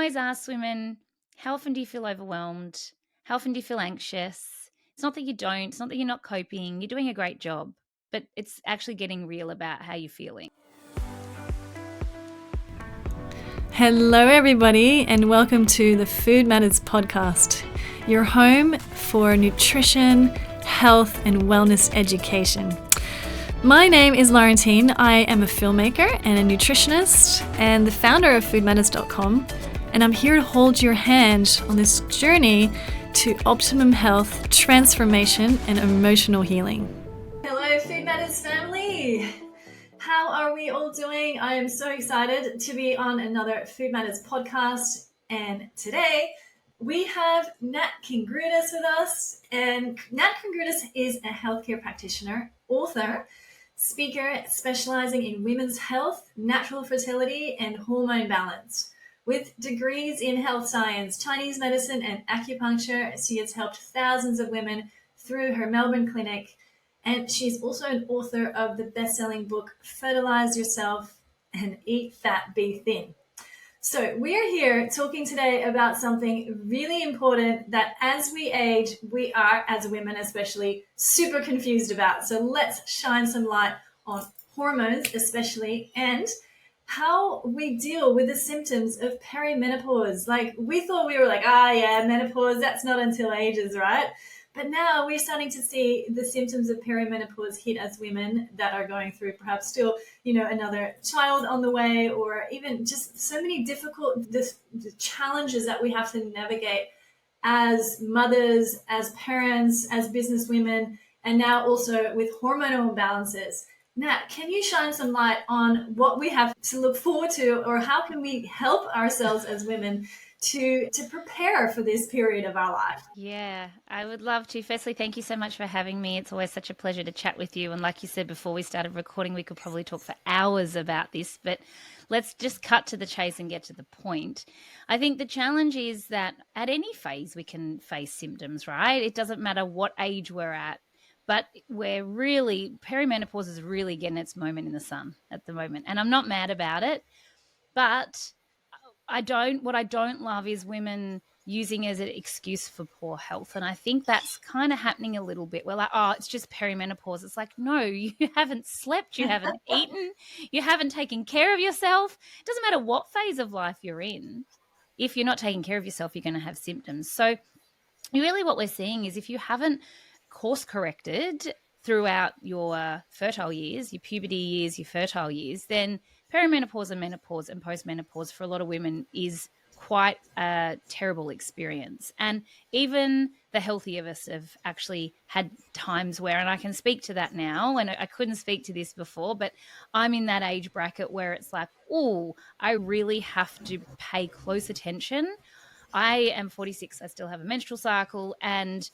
always ask women, how often do you feel overwhelmed? How often do you feel anxious? It's not that you don't. It's not that you're not coping. You're doing a great job, but it's actually getting real about how you're feeling. Hello, everybody, and welcome to the Food Matters podcast, your home for nutrition, health, and wellness education. My name is Laurentine. I am a filmmaker and a nutritionist and the founder of foodmatters.com, and I'm here to hold your hand on this journey to optimum health, transformation, and emotional healing. Hello, Food Matters family. How are we all doing? I am so excited to be on another Food Matters podcast, and today we have Nat Kringoudis with us. And Nat Kringoudis is a healthcare practitioner, author, speaker specializing in women's health, natural fertility, and hormone balance. With degrees in health science, Chinese medicine, and acupuncture, she has helped thousands of women through her Melbourne clinic. And she's also an author of the best-selling book, Fertilise Yourself and Eat Fat, Be Thin. So we're here talking today about something really important that as we age, we are, as women especially, super confused about. So let's shine some light on hormones especially, and how we deal with the symptoms of perimenopause. Like, we thought we were like, menopause, that's not until ages, right? But now we're starting to see the symptoms of perimenopause hit as women that are going through perhaps still, another child on the way, or even just so many difficult the challenges that we have to navigate as mothers, as parents, as business women, and now also with hormonal imbalances. Nat, can you shine some light on what we have to look forward to, or how can we help ourselves as women to prepare for this period of our life? Yeah, I would love to. Firstly, thank you so much for having me. It's always such a pleasure to chat with you. And like you said before we started recording, we could probably talk for hours about this, but let's just cut to the chase and get to the point. I think the challenge is that at any phase we can face symptoms, right? It doesn't matter what age we're at, but perimenopause is really getting its moment in the sun at the moment. And I'm not mad about it, but what I don't love is women using as an excuse for poor health. And I think that's kind of happening a little bit. We're like, oh, it's just perimenopause. It's like, no, you haven't slept, you haven't eaten, you haven't taken care of yourself. It doesn't matter what phase of life you're in. If you're not taking care of yourself, you're going to have symptoms. So really what we're seeing is if you haven't course corrected throughout your fertile years, your puberty years, your fertile years, then perimenopause and menopause and postmenopause for a lot of women is quite a terrible experience. And even the healthy of us have actually had times where, and I can speak to that now, and I couldn't speak to this before, but I'm in that age bracket where it's like, oh, I really have to pay close attention. I am 46, I still have a menstrual cycle, and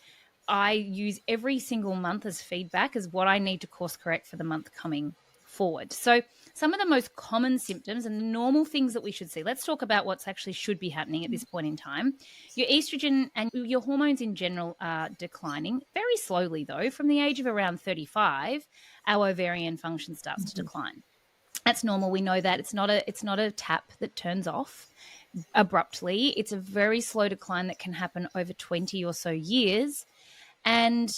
I use every single month as feedback as what I need to course correct for the month coming forward. So some of the most common symptoms and the normal things that we should see. Let's talk about what's actually should be happening at this point in time. Your estrogen and your hormones in general are declining very slowly, though. From the age of around 35, our ovarian function starts to decline. That's normal. We know that it's not a tap that turns off abruptly. It's a very slow decline that can happen over 20 or so years. And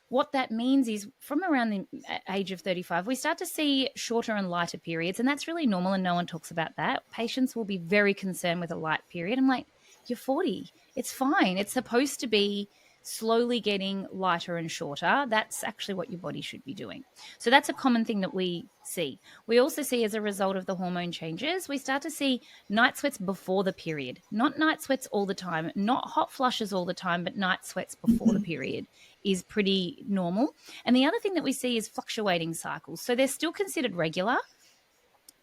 what that means is from around the age of 35, we start to see shorter and lighter periods. And that's really normal, and no one talks about that. Patients will be very concerned with a light period. I'm like, you're 40. It's fine. It's supposed to be slowly getting lighter and shorter. That's actually what your body should be doing. So that's a common thing that we see. We also see, as a result of the hormone changes, we start to see night sweats before the period. Not night sweats all the time, not hot flushes all the time, but night sweats before the period is pretty normal. And the other thing that we see is fluctuating cycles. So they're still considered regular,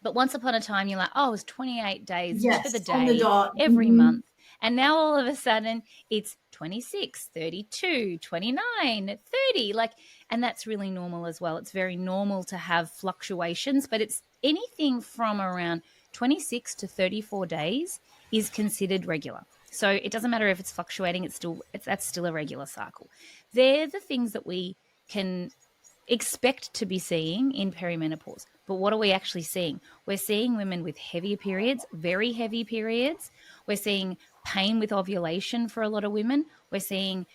but once upon a time you're like, oh, it's 28 days to the day on the dot. every month. And now all of a sudden it's 26, 32, 29, 30. And that's really normal as well. It's very normal to have fluctuations, but it's anything from around 26 to 34 days is considered regular. So it doesn't matter if it's fluctuating, that's still a regular cycle. They're the things that we can expect to be seeing in perimenopause. But what are we actually seeing? We're seeing women with heavier periods, very heavy periods. We're seeing pain with ovulation for a lot of women. We're seeing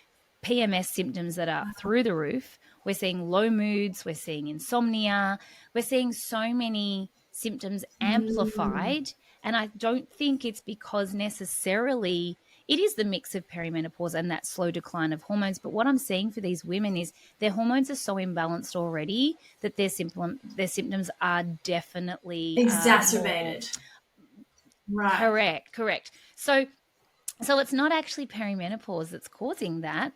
PMS symptoms that are through the roof. We're seeing low moods. We're seeing insomnia. We're seeing so many symptoms amplified. And I don't think it's because necessarily it is the mix of perimenopause and that slow decline of hormones. But what I'm seeing for these women is their hormones are so imbalanced already that their symptoms are definitely exacerbated. Right. Correct. So it's not actually perimenopause that's causing that.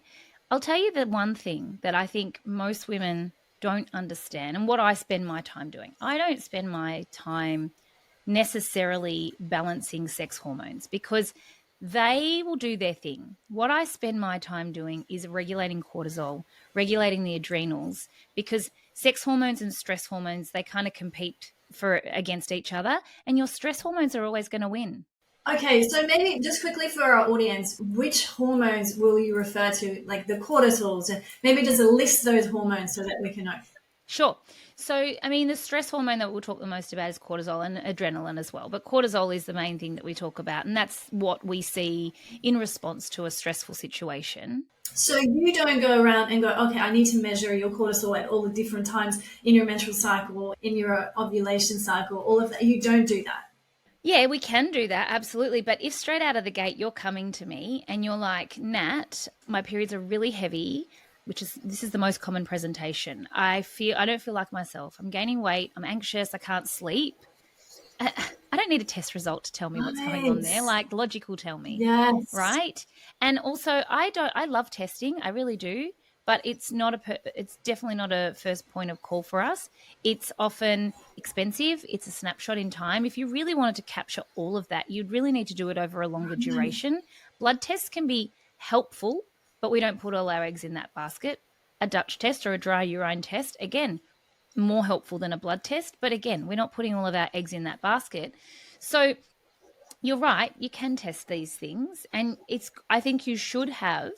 I'll tell you the one thing that I think most women don't understand and what I spend my time doing. I don't spend my time necessarily balancing sex hormones because they will do their thing. What I spend my time doing is regulating cortisol, regulating the adrenals, because sex hormones and stress hormones, they kind of compete against each other, and your stress hormones are always going to win. Okay, so maybe just quickly for our audience, which hormones will you refer to, like the cortisols, and maybe just list those hormones so that we can know. Sure. So, I mean, the stress hormone that we'll talk the most about is cortisol and adrenaline as well. But cortisol is the main thing that we talk about. And that's what we see in response to a stressful situation. So you don't go around and go, okay, I need to measure your cortisol at all the different times in your menstrual cycle, in your ovulation cycle, all of that. You don't do that. Yeah, we can do that, absolutely. But if straight out of the gate you're coming to me and you're like, Nat, my periods are really heavy, this is the most common presentation. I don't feel like myself. I'm gaining weight. I'm anxious. I can't sleep. I don't need a test result to tell me what's going on there. Like logic will tell me. Yes. Right. And also I love testing. I really do. But it's definitely not a first point of call for us. It's often expensive. It's a snapshot in time. If you really wanted to capture all of that, you'd really need to do it over a longer duration. Blood tests can be helpful, but we don't put all our eggs in that basket. A Dutch test or a dry urine test, again, more helpful than a blood test. But again, we're not putting all of our eggs in that basket. So you're right. You can test these things. And I think you should have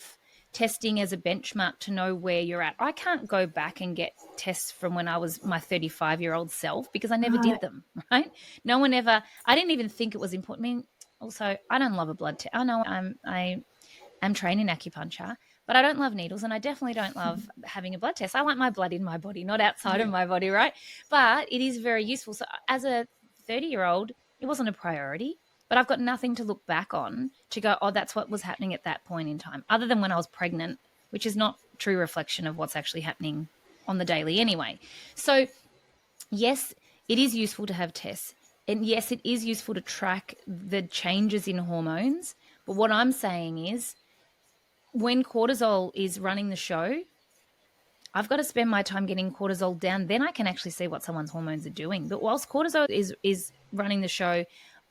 testing as a benchmark to know where you're at. I can't go back and get tests from when I was my 35-year-old self because I never did them, right? No one ever, I didn't even think it was important. I mean, also, I don't love a blood test. I know I'm trained in acupuncture, but I don't love needles and I definitely don't love having a blood test. I want my blood in my body, not outside of my body, right? But it is very useful. So as a 30-year-old, it wasn't a priority. But I've got nothing to look back on to go, oh, that's what was happening at that point in time, other than when I was pregnant, which is not true reflection of what's actually happening on the daily anyway. So, yes, it is useful to have tests. And yes, it is useful to track the changes in hormones. But what I'm saying is when cortisol is running the show, I've got to spend my time getting cortisol down. Then I can actually see what someone's hormones are doing. But whilst cortisol is running the show,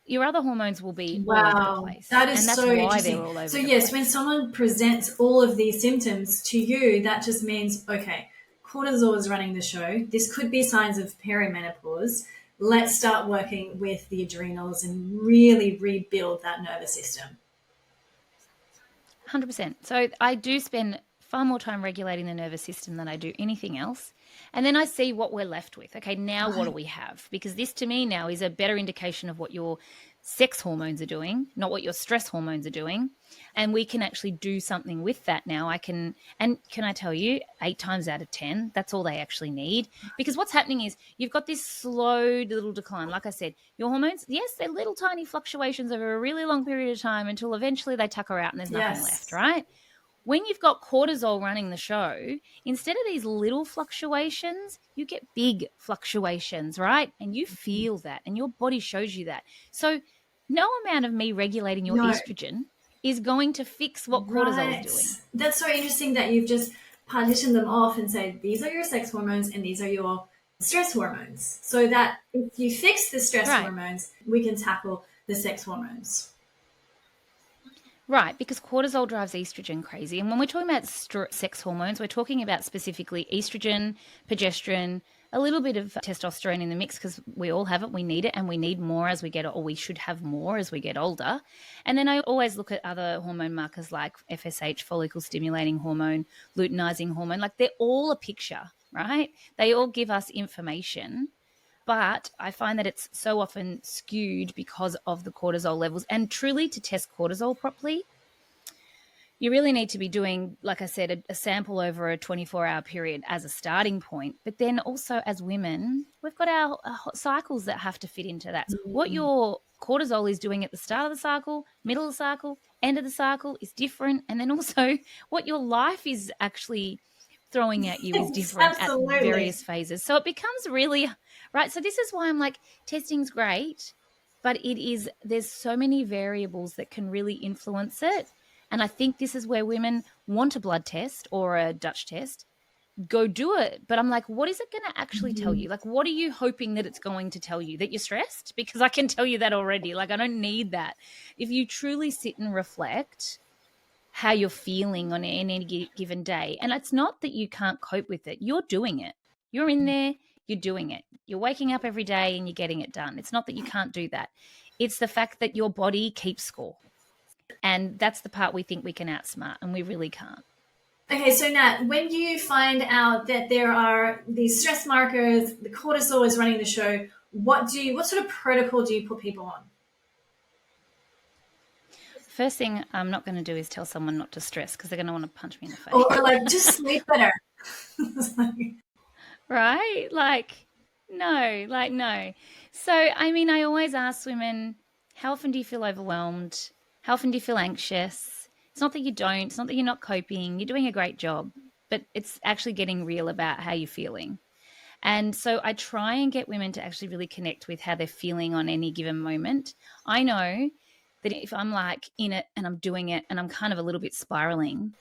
your other hormones will be all over the place. That is so interesting. So yes, when someone presents all of these symptoms to you, that just means, okay, cortisol is running the show. This could be signs of perimenopause. Let's start working with the adrenals and really rebuild that nervous system. 100%. So I do spend far more time regulating the nervous system than I do anything else. And then I see what we're left with. Okay, now what do we have? Because this to me now is a better indication of what your sex hormones are doing, not what your stress hormones are doing. And we can actually do something with that now. Can I tell you, 8 times out of 10, that's all they actually need. Because what's happening is you've got this slow little decline. Like I said, your hormones, yes, they're little tiny fluctuations over a really long period of time until eventually they tucker out and there's nothing left, right? When you've got cortisol running the show, instead of these little fluctuations, you get big fluctuations, right? And you feel that and your body shows you that. So no amount of me regulating your estrogen is going to fix what cortisol is doing. That's so interesting that you've just partitioned them off and said, these are your sex hormones and these are your stress hormones. So that if you fix the stress hormones, we can tackle the sex hormones. Right, because cortisol drives estrogen crazy. And when we're talking about sex hormones, we're talking about specifically estrogen, progesterone, a little bit of testosterone in the mix because we all have it, we need it, and we need more as we get, or we should have more as we get older. And then I always look at other hormone markers like FSH, follicle stimulating hormone, luteinizing hormone. Like they're all a picture, right? They all give us information But I find that it's so often skewed because of the cortisol levels. And truly, to test cortisol properly, you really need to be doing, like I said, a sample over a 24-hour period as a starting point. But then also as women, we've got our cycles that have to fit into that. What your cortisol is doing at the start of the cycle, middle of the cycle, end of the cycle is different. And then also what your life is actually throwing at you is different at various phases. So it becomes really, right? So this is why I'm like, testing's great, but there's so many variables that can really influence it. And I think this is where women want a blood test or a Dutch test, go do it. But I'm like, what is it going to actually tell you? Like, what are you hoping that it's going to tell you? That you're stressed? Because I can tell you that already. Like, I don't need that. If you truly sit and reflect how you're feeling on any given day, and it's not that you can't cope with it. You're doing it. You're in there. You're doing it. You're waking up every day and you're getting it done. It's not that you can't do that. It's the fact that your body keeps score. And that's the part we think we can outsmart, and we really can't. Okay, so Nat, when you find out that there are these stress markers, the cortisol is running the show, what sort of protocol do you put people on? First thing I'm not going to do is tell someone not to stress, because they're going to want to punch me in the face. Or like, just sleep better. Right? No. So, I mean, I always ask women, how often do you feel overwhelmed? How often do you feel anxious? It's not that you don't. It's not that you're not coping. You're doing a great job. But it's actually getting real about how you're feeling. And so I try and get women to actually really connect with how they're feeling on any given moment. I know that if I'm like in it and I'm doing it and I'm kind of a little bit spiraling,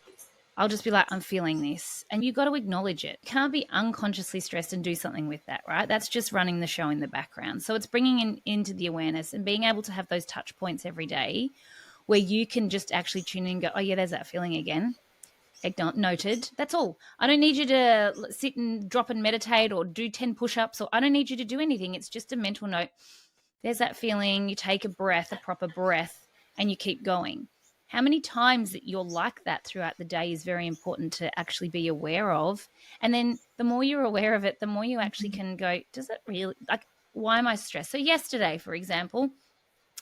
I'll just be like, I'm feeling this. And you've got to acknowledge it. You can't be unconsciously stressed and do something with that, right? That's just running the show in the background. So it's bringing into the awareness and being able to have those touch points every day where you can just actually tune in and go, oh, yeah, there's that feeling again. Noted. That's all. I don't need you to sit and drop and meditate or do 10 push-ups, or I don't need you to do anything. It's just a mental note. There's that feeling. You take a breath, a proper breath, and you keep going. How many times that you're like that throughout the day is very important to actually be aware of. And then the more you're aware of it, the more you actually can go, does it really, like, why am I stressed? So yesterday, for example,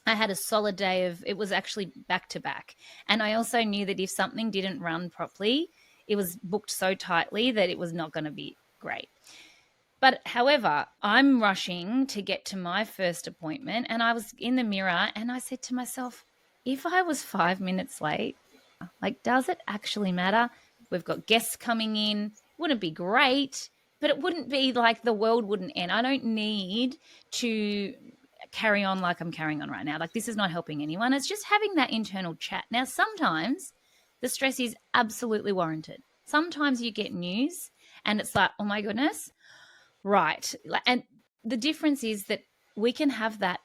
I had a solid day it was actually back to back. And I also knew that if something didn't run properly, it was booked so tightly that it was not going to be great. But however, I'm rushing to get to my first appointment, and I was in the mirror and I said to myself, if I was 5 minutes late, like, does it actually matter? We've got guests coming in. Wouldn't it be great? But it wouldn't be like the world wouldn't end. I don't need to carry on like I'm carrying on right now. Like, this is not helping anyone. It's just having that internal chat. Now, sometimes the stress is absolutely warranted. Sometimes you get news and it's like, oh my goodness, right. And the difference is that we can have that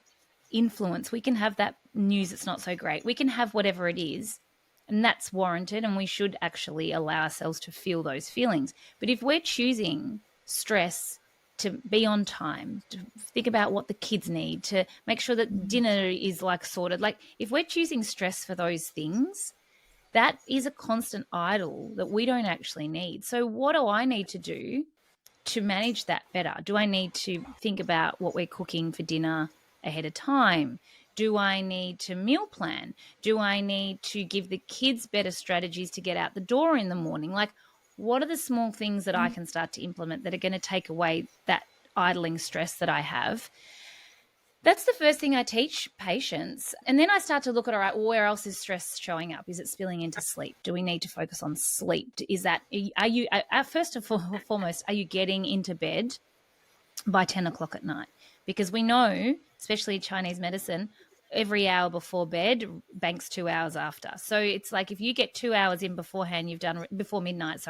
influence. We can have that news that's not so great. We can have whatever it is, and that's warranted, and we should actually allow ourselves to feel those feelings. But if we're choosing stress to be on time, to think about what the kids need, to make sure that dinner is like sorted. Like, if we're choosing stress for those things, that is a constant idle that we don't actually need. So what do I need to do to manage that better? Do I need to think about what we're cooking for dinner ahead of time? Do I need to meal plan? Do I need to give the kids better strategies to get out the door in the morning? Like, what are the small things that I can start to implement that are going to take away that idling stress that I have? That's the first thing I teach patients. And then I start to look at, all right, well, where else is stress showing up? Is it spilling into sleep? Do we need to focus on sleep? First and foremost, are you getting into bed by 10 o'clock at night? Because we know, especially Chinese medicine, every hour before bed banks 2 hours after. So it's like, if you get 2 hours in beforehand, before midnight,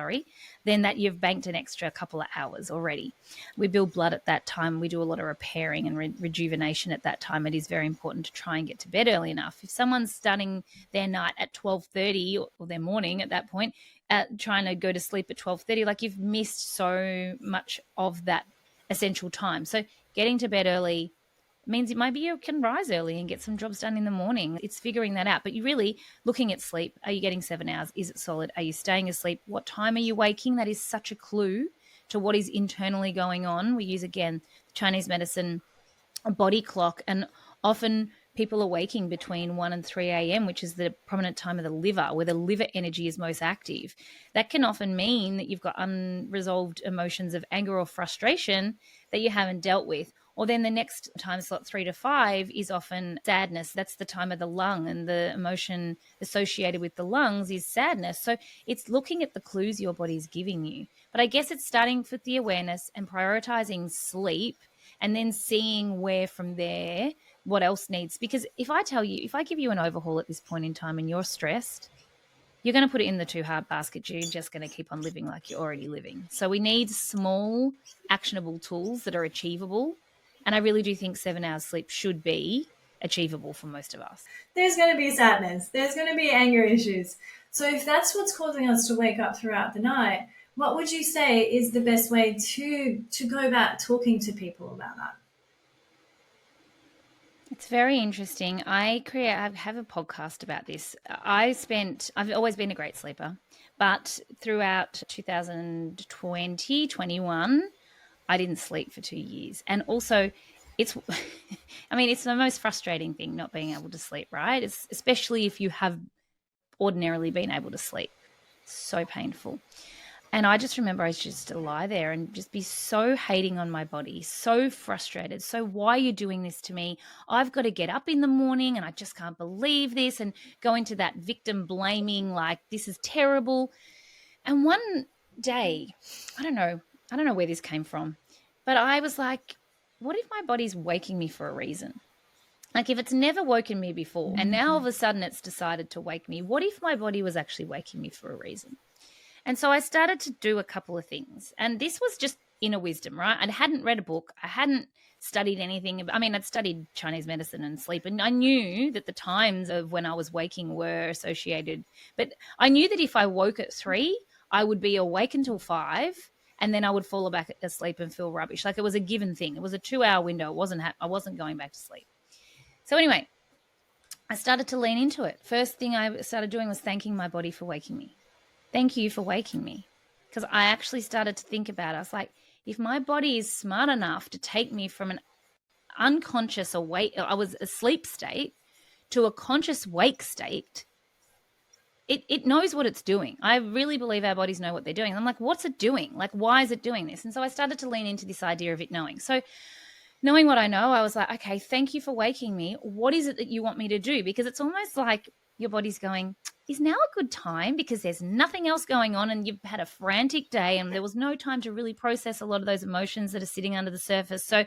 then that you've banked an extra couple of hours already. We build blood at that time. We do a lot of repairing and rejuvenation at that time. It is very important to try and get to bed early enough. If someone's starting their night at 12:30 or their morning at that point, trying to go to sleep at 12:30, like, you've missed so much of that essential time. So getting to bed early means maybe you can rise early and get some jobs done in the morning. It's figuring that out. But you're really looking at sleep. Are you getting 7 hours? Is it solid? Are you staying asleep? What time are you waking? That is such a clue to what is internally going on. We use, again, Chinese medicine, a body clock, and often people are waking between 1 and 3 a.m., which is the prominent time of the liver, where the liver energy is most active. That can often mean that you've got unresolved emotions of anger or frustration that you haven't dealt with. Or then the next time slot, 3 to 5, is often sadness. That's the time of the lung, and the emotion associated with the lungs is sadness. So it's looking at the clues your body's giving you. But I guess it's starting with the awareness and prioritizing sleep, and then seeing where from there what else needs. Because if I give you an overhaul at this point in time and you're stressed, you're going to put it in the too hard basket. You're just going to keep on living like you're already living. So we need small, actionable tools that are achievable. And I really do think 7 hours sleep should be achievable for most of us. There's going to be sadness. There's going to be anger issues. So if that's what's causing us to wake up throughout the night, what would you say is the best way to go about talking to people about that? It's very interesting. I have a podcast about this. I've always been a great sleeper, but throughout 2020, 21, I didn't sleep for 2 years. And also it's the most frustrating thing, not being able to sleep, right? Especially if you have ordinarily been able to sleep. So painful. And I just remember I used to just lie there and just be so hating on my body, so frustrated. So why are you doing this to me? I've got to get up in the morning and I just can't believe this, and go into that victim blaming, like, this is terrible. And one day, I don't know where this came from, but I was like, what if my body's waking me for a reason? Like, if it's never woken me before and now all of a sudden it's decided to wake me, what if my body was actually waking me for a reason? And so I started to do a couple of things. And this was just inner wisdom, right? I hadn't read a book. I hadn't studied anything. I mean, I'd studied Chinese medicine and sleep, and I knew that the times of when I was waking were associated. But I knew that if I woke at 3, I would be awake until 5, and then I would fall back asleep and feel rubbish. Like, it was a given thing. It was a 2-hour window. I wasn't going back to sleep. So anyway, I started to lean into it. First thing I started doing was thanking my body for waking me. Thank you for waking me. Because I actually started to think about it. I was like, if my body is smart enough to take me from an unconscious I was asleep state, to a conscious wake state, it knows what it's doing. I really believe our bodies know what they're doing. I'm like, what's it doing? Like, why is it doing this? And so I started to lean into this idea of it knowing. So knowing what I know, I was like, okay, thank you for waking me. What is it that you want me to do? Because it's almost like your body's going, is now a good time, because there's nothing else going on and you've had a frantic day and there was no time to really process a lot of those emotions that are sitting under the surface. So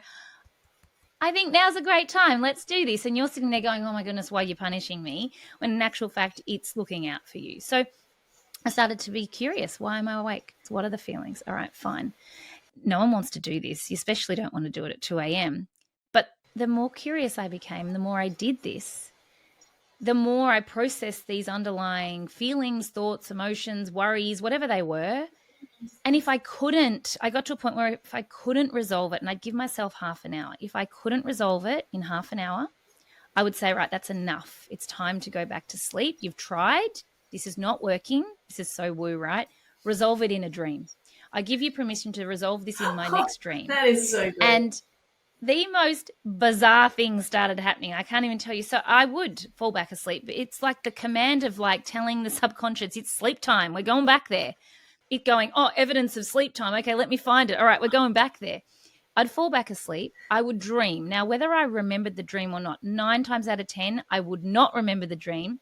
I think now's a great time. Let's do this. And you're sitting there going, oh my goodness, why are you punishing me? When in actual fact, it's looking out for you. So I started to be curious. Why am I awake? What are the feelings? All right, fine. No one wants to do this. You especially don't want to do it at 2 a.m. But the more curious I became, the more I did this, the more I processed these underlying feelings, thoughts, emotions, worries, whatever they were. And I got to a point where if I couldn't resolve it, and I'd give myself half an hour, if I couldn't resolve it in half an hour, I would say, right, that's enough. It's time to go back to sleep. You've tried. This is not working. This is so woo, right? Resolve it in a dream. I give you permission to resolve this in my next dream. That is so good. And the most bizarre things started happening. I can't even tell you. So I would fall back asleep. It's like the command of, like, telling the subconscious, it's sleep time. We're going back there. It going, oh, evidence of sleep time. Okay, let me find it. All right, we're going back there. I'd fall back asleep. I would dream. Now, whether I remembered the dream or not, 9 times out of 10, I would not remember the dream.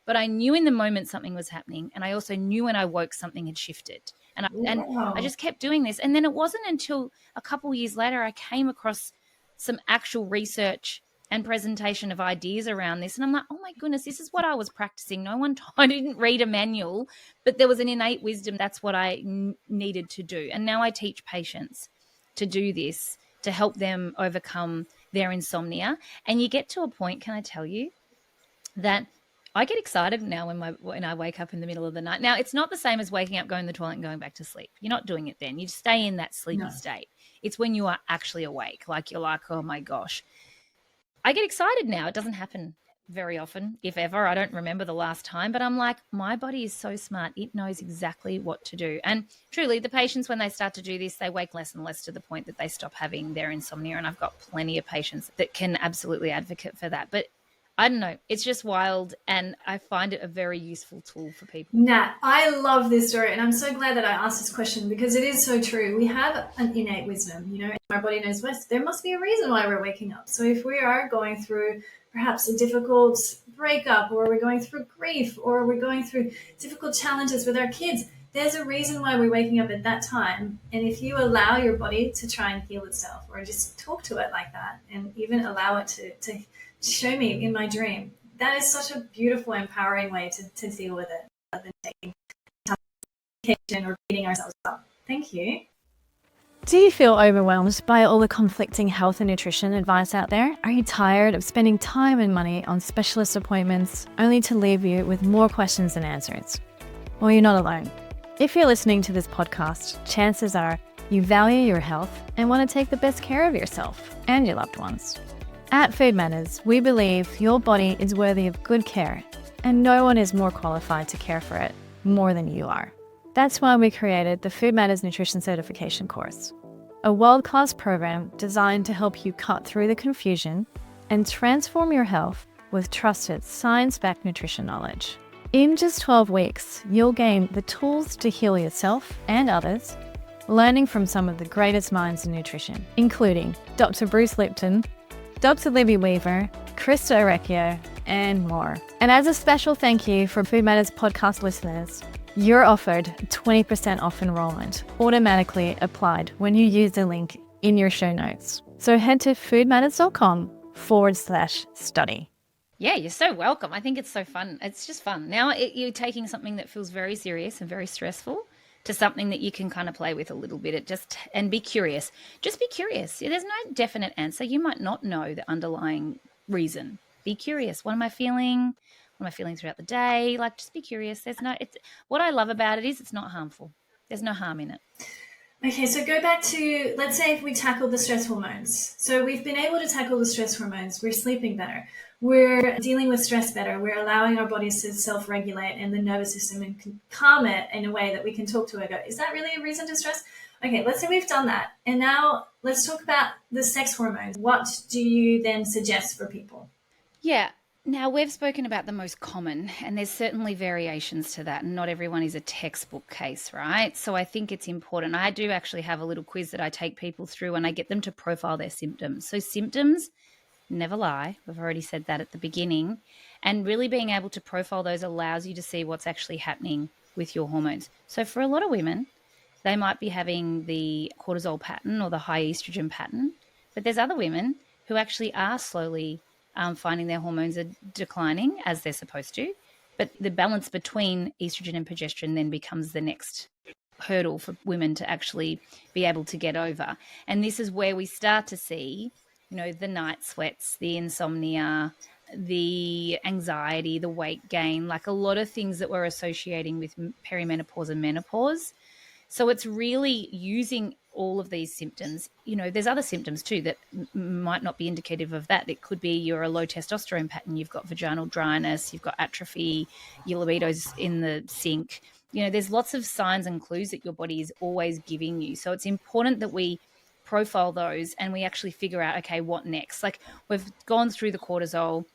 But I knew in the moment something was happening. And I also knew when I woke something had shifted. And I just kept doing this. And then it wasn't until a couple of years later I came across some actual research and presentation of ideas around this. And I'm like, oh my goodness, this is what I was practicing. I didn't read a manual, but there was an innate wisdom. That's what I needed to do. And now I teach patients to do this, to help them overcome their insomnia. And you get to a point, can I tell you, that I get excited now when I wake up in the middle of the night. Now, it's not the same as waking up, going to the toilet and going back to sleep. You're not doing it then. You stay in that sleepy state. It's when you are actually awake, like you're like, oh my gosh. I get excited now. It doesn't happen very often, if ever. I don't remember the last time, but I'm like, my body is so smart. It knows exactly what to do. And truly, the patients, when they start to do this, they wake less and less to the point that they stop having their insomnia. And I've got plenty of patients that can absolutely advocate for that. But I don't know. It's just wild. And I find it a very useful tool for people. Nat, I love this story, and I'm so glad that I asked this question because it is so true. We have an innate wisdom, our body knows best. There must be a reason why we're waking up. So if we are going through perhaps a difficult breakup, or we're going through grief, or we're going through difficult challenges with our kids, there's a reason why we're waking up at that time. And if you allow your body to try and heal itself, or just talk to it like that, and even allow it to show me in my dream, that is such a beautiful, empowering way to deal with it, rather than taking medication or beating ourselves up. Thank you. Do you feel overwhelmed by all the conflicting health and nutrition advice out there? Are you tired of spending time and money on specialist appointments only to leave you with more questions than answers? Well, you're not alone. If you're listening to this podcast, chances are you value your health and want to take the best care of yourself and your loved ones. At Food Matters, we believe your body is worthy of good care, and no one is more qualified to care for it more than you are. That's why we created the Food Matters Nutrition Certification course, a world-class program designed to help you cut through the confusion and transform your health with trusted science-backed nutrition knowledge. In just 12 weeks, you'll gain the tools to heal yourself and others, learning from some of the greatest minds in nutrition, including Dr. Bruce Lipton, Dr. Libby Weaver, Krista Orecchio, and more. And as a special thank you for Food Matters podcast listeners, you're offered 20% off enrollment, automatically applied when you use the link in your show notes. So head to foodmatters.com/study. Yeah, you're so welcome. I think it's so fun. It's just fun. Now you're taking something that feels very serious and very stressful to something that you can kind of play with a little bit. And be curious. Just be curious. There's no definite answer. You might not know the underlying reason. Be curious. What am I feeling? What am I feeling throughout the day? Like, just be curious. What I love about it is it's not harmful. There's no harm in it. Okay, so go back to, let's say if we tackle the stress hormones. So we've been able to tackle the stress hormones. We're sleeping better. We're dealing with stress better. We're allowing our bodies to self-regulate and the nervous system and calm it in a way that we can talk to it and go, is that really a reason to stress? Okay, let's say we've done that. And now let's talk about the sex hormones. What do you then suggest for people? Yeah. Now, we've spoken about the most common, and there's certainly variations to that, and not everyone is a textbook case, right? So I think it's important. I do actually have a little quiz that I take people through, and I get them to profile their symptoms. So symptoms never lie. We've already said that at the beginning. And really being able to profile those allows you to see what's actually happening with your hormones. So for a lot of women, they might be having the cortisol pattern or the high estrogen pattern, but there's other women who actually are slowly finding their hormones are declining as they're supposed to, but the balance between estrogen and progesterone then becomes the next hurdle for women to actually be able to get over. And this is where we start to see, the night sweats, the insomnia, the anxiety, the weight gain, like a lot of things that we're associating with perimenopause and menopause. So it's really using all of these symptoms. There's other symptoms too that might not be indicative of that. It could be you're a low testosterone pattern, you've got vaginal dryness, you've got atrophy, your libido's in the sink. There's lots of signs and clues that your body is always giving you. So it's important that we profile those and we actually figure out, okay, what next? Like, we've gone through the cortisol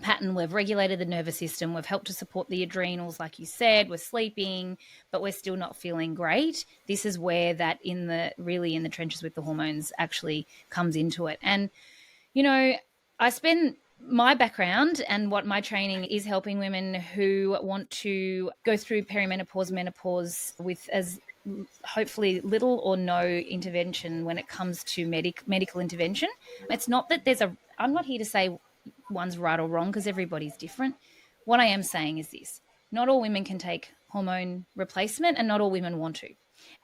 pattern, we've regulated the nervous system, we've helped to support the adrenals, like you said, we're sleeping, but we're still not feeling great. This is where that in the trenches with the hormones actually comes into it. And, I spend my background and what my training is helping women who want to go through perimenopause, menopause with as hopefully little or no intervention when it comes to medical intervention. It's not that I'm not here to say one's right or wrong because everybody's different. What I am saying is this: not all women can take hormone replacement and not all women want to.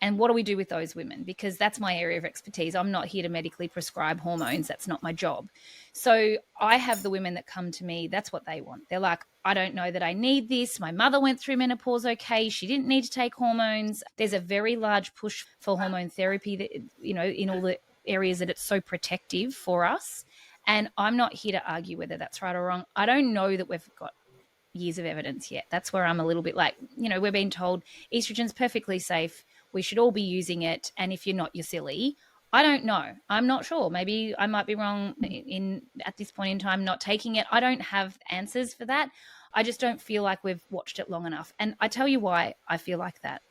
And what do we do with those women? Because that's my area of expertise. I'm not here to medically prescribe hormones. That's not my job. So I have the women that come to me, that's what they want. They're like, I don't know that I need this. My mother went through menopause okay. She didn't need to take hormones. There's a very large push for hormone therapy that, in all the areas that it's so protective for us. And I'm not here to argue whether that's right or wrong. I don't know that we've got years of evidence yet. That's where I'm a little bit like, we're being told estrogen's perfectly safe. We should all be using it. And if you're not, you're silly. I don't know. I'm not sure. Maybe I might be wrong at this point in time not taking it. I don't have answers for that. I just don't feel like we've watched it long enough. And I tell you why I feel like that.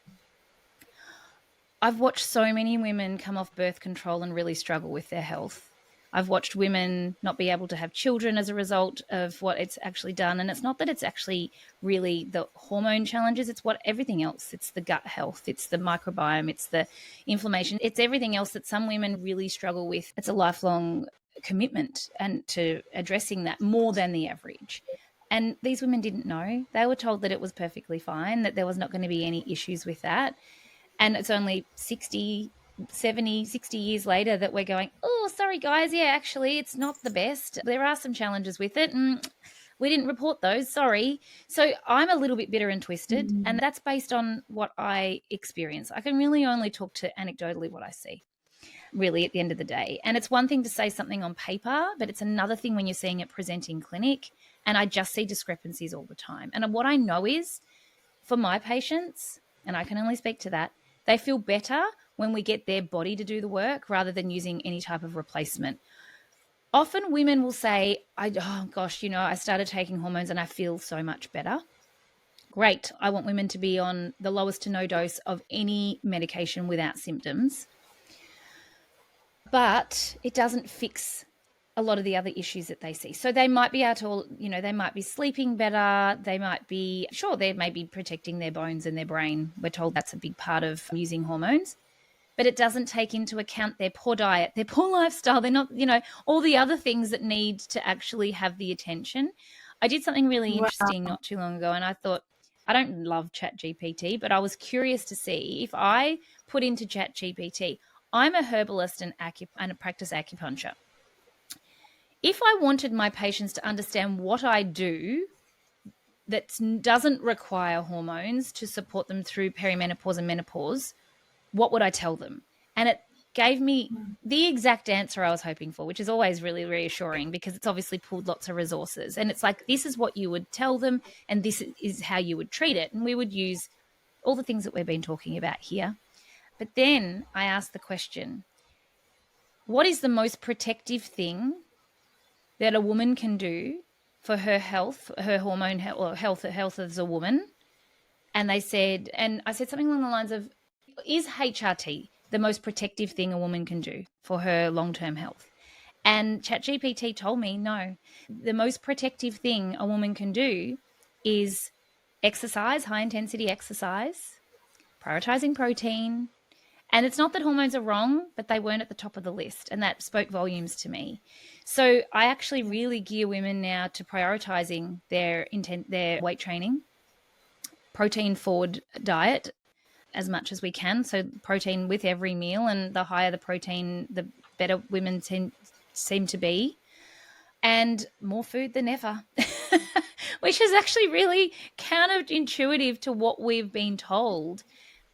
I've watched so many women come off birth control and really struggle with their health. I've watched women not be able to have children as a result of what it's actually done. And it's not that it's actually really the hormone challenges, it's what everything else. It's the gut health, it's the microbiome, it's the inflammation, it's everything else that some women really struggle with. It's a lifelong commitment and to addressing that more than the average. And these women didn't know. They were told that it was perfectly fine, that there was not going to be any issues with that. And it's only 60 years later that we're going, oh, sorry, guys. Yeah, actually, it's not the best. There are some challenges with it. And we didn't report those. Sorry. So I'm a little bit bitter and twisted. And that's based on what I experience. I can really only talk to anecdotally what I see, really, at the end of the day. And it's one thing to say something on paper, but it's another thing when you're seeing it present in clinic. And I just see discrepancies all the time. And what I know is for my patients, and I can only speak to that, they feel better when we get their body to do the work rather than using any type of replacement. Often women will say, I started taking hormones and I feel so much better. Great. I want women to be on the lowest to no dose of any medication without symptoms. But it doesn't fix a lot of the other issues that they see. So they might be able to, they might be sleeping better. They might be, they may be protecting their bones and their brain. We're told that's a big part of using hormones. But it doesn't take into account their poor diet, their poor lifestyle. They're not, all the other things that need to actually have the attention. I did something really interesting not too long ago, and I thought, I don't love ChatGPT, but I was curious to see if I put into ChatGPT, I'm a herbalist and a practice acupuncture. If I wanted my patients to understand what I do that doesn't require hormones to support them through perimenopause and menopause, what would I tell them? And it gave me the exact answer I was hoping for, which is always really reassuring because it's obviously pulled lots of resources. And it's like, this is what you would tell them and this is how you would treat it. And we would use all the things that we've been talking about here. But then I asked the question, what is the most protective thing that a woman can do for her health, her hormone health, or health as a woman? And I said something along the lines of, is HRT the most protective thing a woman can do for her long-term health? And ChatGPT told me, no, the most protective thing a woman can do is exercise, high-intensity exercise, prioritizing protein. And it's not that hormones are wrong, but they weren't at the top of the list. And that spoke volumes to me. So I actually really gear women now to prioritizing their weight training, protein forward diet as much as we can. So protein with every meal, and the higher the protein, the better women seem to be. And more food than ever, which is actually really counterintuitive to what we've been told.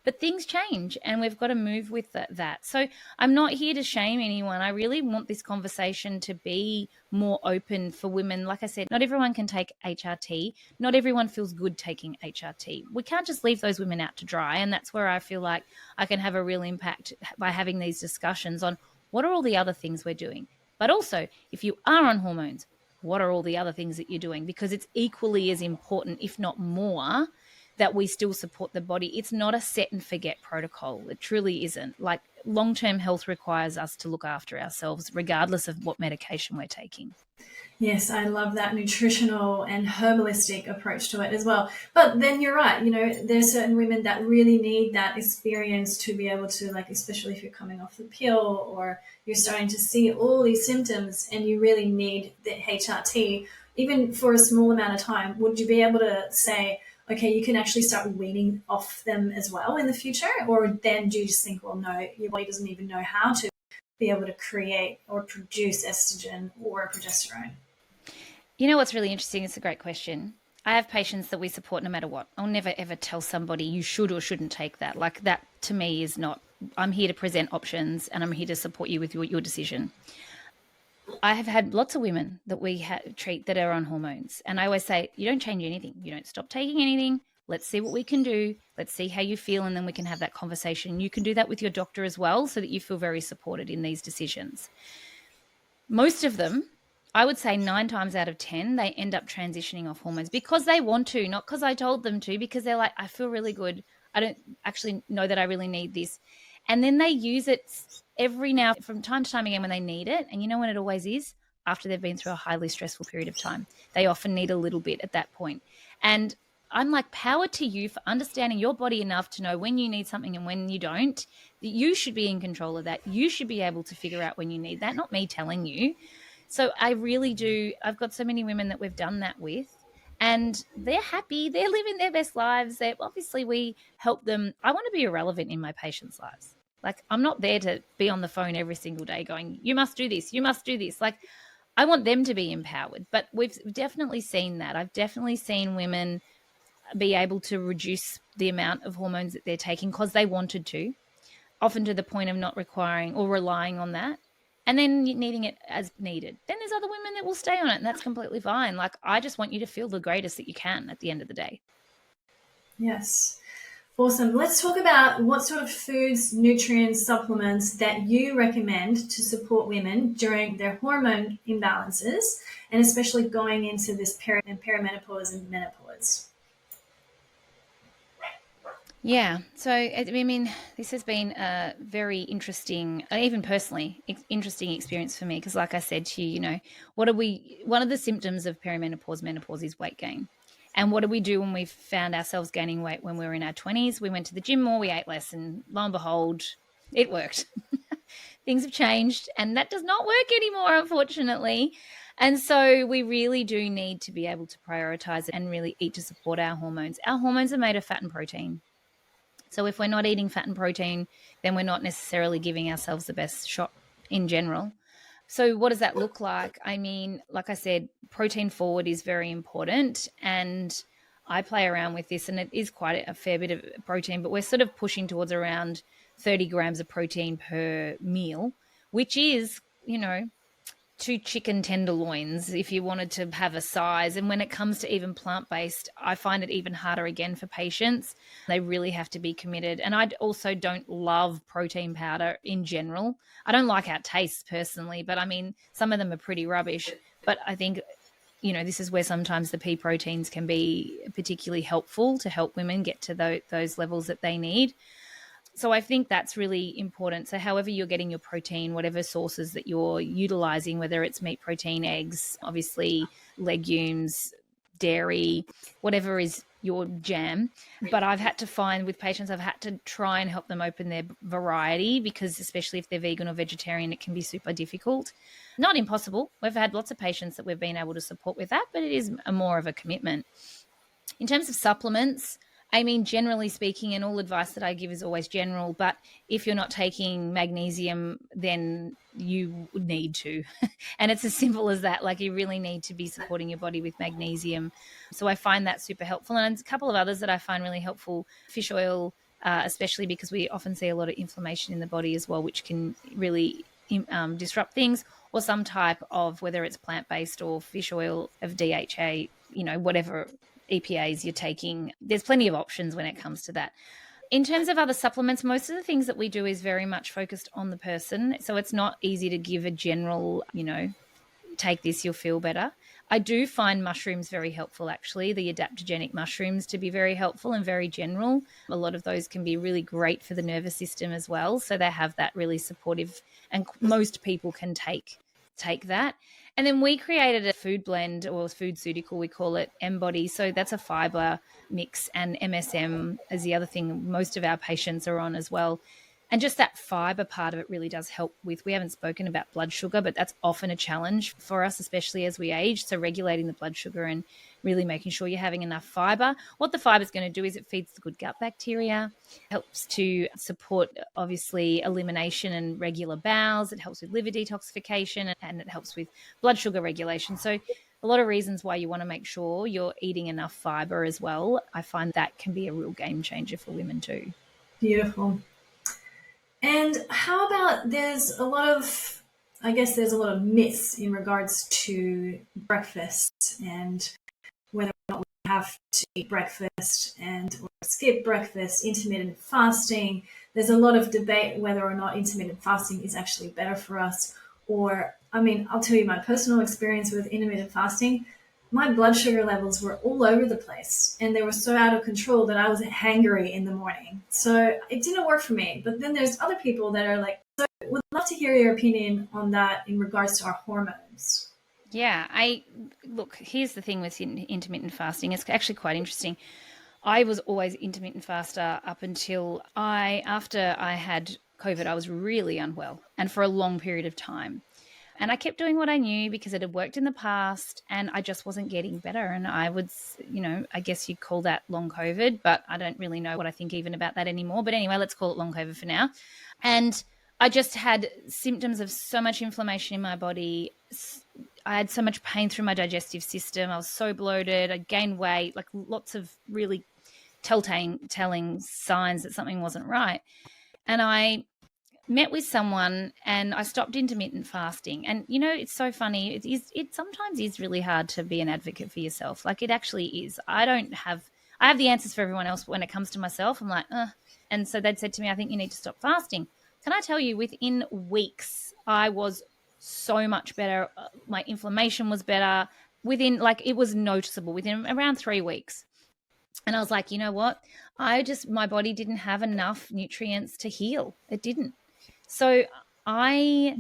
But things change and we've got to move with that. So I'm not here to shame anyone. I really want this conversation to be more open for women. Like I said, not everyone can take HRT. Not everyone feels good taking HRT. We can't just leave those women out to dry. And that's where I feel like I can have a real impact by having these discussions on what are all the other things we're doing. But also, if you are on hormones, what are all the other things that you're doing? Because it's equally as important, if not more, that we still support the body. It's not a set and forget protocol. It truly isn't. Like, long-term health requires us to look after ourselves regardless of what medication we're taking. Yes, I love that nutritional and herbalistic approach to it as well. But then you're right, there's certain women that really need that experience to be able to, like, especially if you're coming off the pill or you're starting to see all these symptoms and you really need the HRT, even for a small amount of time. Would you be able to say, okay, you can actually start weaning off them as well in the future? Or then do you just think, well, no, your body doesn't even know how to be able to create or produce estrogen or progesterone? You know what's really interesting? It's a great question. I have patients that we support no matter what. I'll never, ever tell somebody you should or shouldn't take that. Like, that to me is not, I'm here to present options and I'm here to support you with your decision. I have had lots of women that we treat that are on hormones. And I always say, you don't change anything. You don't stop taking anything. Let's see what we can do. Let's see how you feel. And then we can have that conversation. You can do that with your doctor as well, so that you feel very supported in these decisions. Most of them, I would say 9 times out of 10, they end up transitioning off hormones because they want to, not because I told them to, because they're like, I feel really good. I don't actually know that I really need this. And then they use it every now from time to time again when they need it. And you know when it always is? After they've been through a highly stressful period of time. They often need a little bit at that point. And I'm like, power to you for understanding your body enough to know when you need something and when you don't. That you should be in control of that. You should be able to figure out when you need that, not me telling you. So I really do. I've got so many women that we've done that with, and they're happy. They're living their best lives. Obviously, we help them. I want to be irrelevant in my patients' lives. Like, I'm not there to be on the phone every single day going, you must do this, you must do this. Like, I want them to be empowered. But we've definitely seen that. I've definitely seen women be able to reduce the amount of hormones that they're taking because they wanted to, often to the point of not requiring or relying on that, and then needing it as needed. Then there's other women that will stay on it, and that's completely fine. Like, I just want you to feel the greatest that you can at the end of the day. Yes. Awesome. Let's talk about what sort of foods, nutrients, supplements that you recommend to support women during their hormone imbalances, and especially going into this perimenopause and menopause. Yeah. So, I mean, this has been a very interesting, even personally, interesting experience for me. Because like I said to you, one of the symptoms of perimenopause, menopause is weight gain. And what do we do when we found ourselves gaining weight when we were in our 20s? We went to the gym more, we ate less, and lo and behold, it worked. Things have changed, and that does not work anymore, unfortunately. And so we really do need to be able to prioritize and really eat to support our hormones. Our hormones are made of fat and protein. So if we're not eating fat and protein, then we're not necessarily giving ourselves the best shot in general. So what does that look like? I mean, like I said, protein forward is very important, and I play around with this, and it is quite a fair bit of protein, but we're sort of pushing towards around 30 grams of protein per meal, which is, 2 chicken tenderloins if you wanted to have a size. And when it comes to even plant-based, I find it even harder again for patients. They really have to be committed. And I also don't love protein powder in general. I don't like how it tastes personally, but I mean, some of them are pretty rubbish. But I think, this is where sometimes the pea proteins can be particularly helpful to help women get to those levels that they need. So I think that's really important. So however you're getting your protein, whatever sources that you're utilizing, whether it's meat, protein, eggs, obviously legumes, dairy, whatever is your jam. But I've had to find with patients, I've had to try and help them open their variety, because especially if they're vegan or vegetarian, it can be super difficult. Not impossible. We've had lots of patients that we've been able to support with that, but it is more of a commitment. In terms of supplements, I mean, generally speaking, and all advice that I give is always general, but if you're not taking magnesium, then you need to. And it's as simple as that. Like, you really need to be supporting your body with magnesium. So I find that super helpful. And a couple of others that I find really helpful, fish oil, especially because we often see a lot of inflammation in the body as well, which can really disrupt things, or some type of, whether it's plant-based or fish oil of DHA, whatever EPAs you're taking. There's plenty of options when it comes to that. In terms of other supplements, most of the things that we do is very much focused on the person. So it's not easy to give a general, take this, you'll feel better. I do find mushrooms very helpful, actually, the adaptogenic mushrooms to be very helpful and very general. A lot of those can be really great for the nervous system as well. So they have that really supportive, and most people can take that. And then we created a food blend, or foodceutical, we call it Embody. So that's a fiber mix, and MSM is the other thing most of our patients are on as well. And just that fiber part of it really does help with, we haven't spoken about blood sugar, but that's often a challenge for us, especially as we age. So regulating the blood sugar and really making sure you're having enough fiber. What the fiber is going to do is it feeds the good gut bacteria, helps to support, obviously, elimination and regular bowels. It helps with liver detoxification, and it helps with blood sugar regulation. So a lot of reasons why you want to make sure you're eating enough fiber as well. I find that can be a real game changer for women too. Beautiful. And how about, there's a lot of I guess there's a lot of myths in regards to breakfast and whether or not we have to eat breakfast and or skip breakfast, intermittent fasting. There's a lot of debate whether or not intermittent fasting is actually better for us. Or, I mean, I'll tell you my personal experience with intermittent fasting. My blood sugar levels were all over the place and they were so out of control that I was hangry in the morning. So it didn't work for me. But then there's other people that are like, so would love to hear your opinion on that in regards to our hormones. Yeah, look, here's the thing with intermittent fasting. It's actually quite interesting. I was always intermittent faster up until after I had COVID, I was really unwell and for a long period of time. And I kept doing what I knew because it had worked in the past and I just wasn't getting better. And I would, I guess you'd call that long COVID, but I don't really know what I think even about that anymore. But anyway, let's call it long COVID for now. And I just had symptoms of so much inflammation in my body. I had so much pain through my digestive system. I was so bloated. I gained weight, like lots of really telling signs that something wasn't right. And I met with someone and I stopped intermittent fasting. And, it's so funny. It sometimes is really hard to be an advocate for yourself. Like it actually is. I have the answers for everyone else, but when it comes to myself, I'm like, And so they'd said to me, I think you need to stop fasting. Can I tell you, within weeks, I was so much better. My inflammation was better it was noticeable within around 3 weeks. And I was like, you know what? My body didn't have enough nutrients to heal. It didn't. So I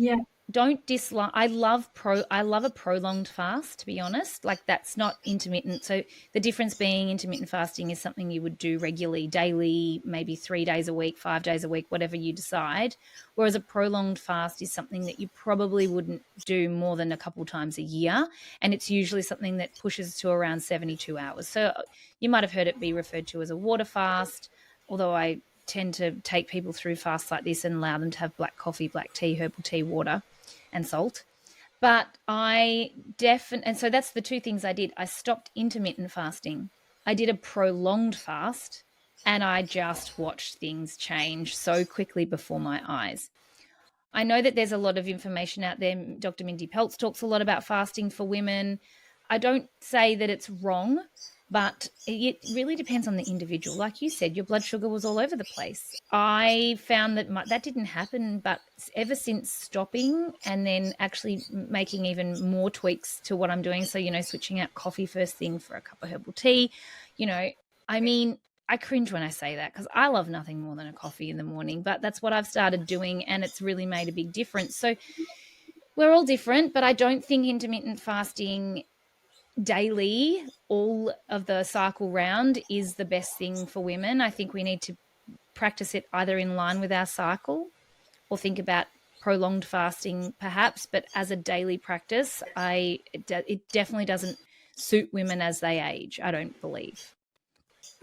don't dislike, I love a prolonged fast, to be honest. Like that's not intermittent. So the difference being intermittent fasting is something you would do regularly, daily, maybe 3 days a week, 5 days a week, whatever you decide. Whereas a prolonged fast is something that you probably wouldn't do more than a couple times a year. And it's usually something that pushes to around 72 hours. So you might have heard it be referred to as a water fast, although I tend to take people through fasts like this and allow them to have black coffee, black tea, herbal tea, water and salt. But and so that's the two things I did. I stopped intermittent fasting. I did a prolonged fast and I just watched things change so quickly before my eyes. I know that there's a lot of information out there. Dr. Mindy Peltz talks a lot about fasting for women. I don't say that it's wrong, but it really depends on the individual. Like you said, your blood sugar was all over the place. I found that that didn't happen, but ever since stopping and then actually making even more tweaks to what I'm doing, so, switching out coffee first thing for a cup of herbal tea, I cringe when I say that because I love nothing more than a coffee in the morning, but that's what I've started doing and it's really made a big difference. So we're all different, but I don't think intermittent fasting daily, all of the cycle round, is the best thing for women. I think we need to practice it either in line with our cycle or think about prolonged fasting perhaps, but as a daily practice, it definitely doesn't suit women as they age, I don't believe.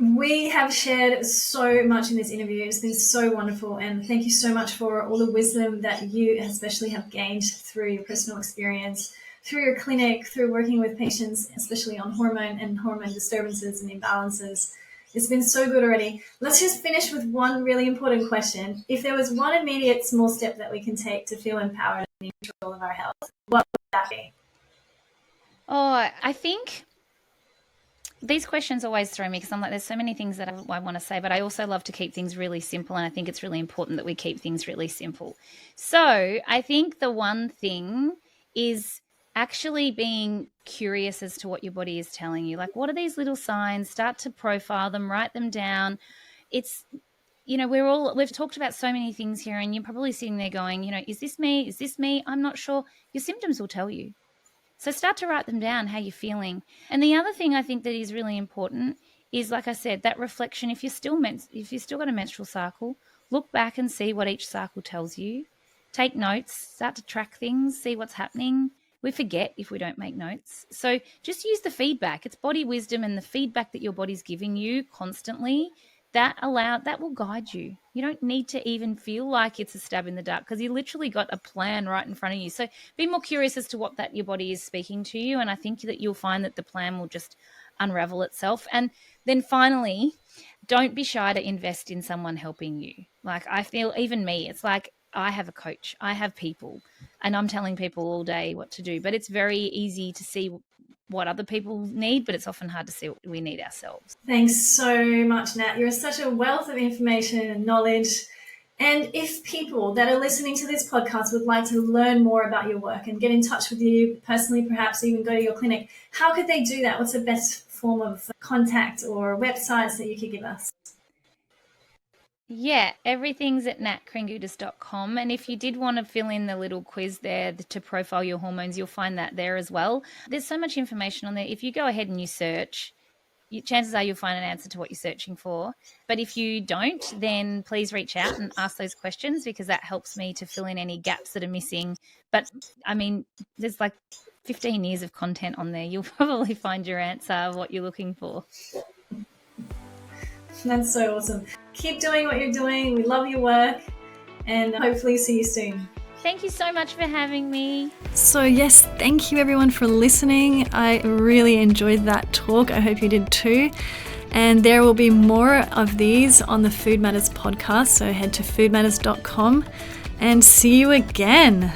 We have shared so much in this interview. It's been so wonderful. And thank you so much for all the wisdom that you especially have gained through your personal experience, through your clinic, through working with patients, especially on hormone and hormone disturbances and imbalances. It's been so good already. Let's just finish with one really important question. If there was one immediate small step that we can take to feel empowered and in control of our health, what would that be? Oh, I think these questions always throw me because I'm like, there's so many things that I want to say, but I also love to keep things really simple. And I think it's really important that we keep things really simple. So I think the one thing is actually being curious as to what your body is telling you. Like, what are these little signs? Start to profile them, write them down. It's, we've talked about so many things here and you're probably sitting there going, is this me? Is this me? I'm not sure. Your symptoms will tell you. So start to write them down, how you're feeling. And the other thing I think that is really important is, like I said, that reflection. If you've still got a menstrual cycle, look back and see what each cycle tells you. Take notes, start to track things, see what's happening. We forget if we don't make notes. So just use the feedback. It's body wisdom and the feedback that your body's giving you constantly. That will guide you. You don't need to even feel like it's a stab in the dark because you literally got a plan right in front of you. So be more curious as to what that your body is speaking to you. And I think that you'll find that the plan will just unravel itself. And then finally, don't be shy to invest in someone helping you. Like I feel even me, it's like I have a coach, I have people, and I'm telling people all day what to do. But it's very easy to see what other people need, but it's often hard to see what we need ourselves. Thanks so much, Nat. You're such a wealth of information and knowledge. And if people that are listening to this podcast would like to learn more about your work and get in touch with you personally, perhaps even go to your clinic, how could they do that? What's the best form of contact or websites that you could give us? Yeah, everything's at natkringoudis.com. And if you did want to fill in the little quiz there to profile your hormones, you'll find that there as well. There's so much information on there. If you go ahead and you search, chances are you'll find an answer to what you're searching for. But if you don't, then please reach out and ask those questions, because that helps me to fill in any gaps that are missing. But I mean, there's like 15 years of content on there. You'll probably find your answer, what you're looking for. That's so awesome. Keep doing what you're doing. We love your work, and hopefully see you soon. Thank you so much for having me. So yes, thank you everyone for listening. I really enjoyed that talk. I hope you did too. And there will be more of these on the Food Matters podcast. So head to foodmatters.com and see you again.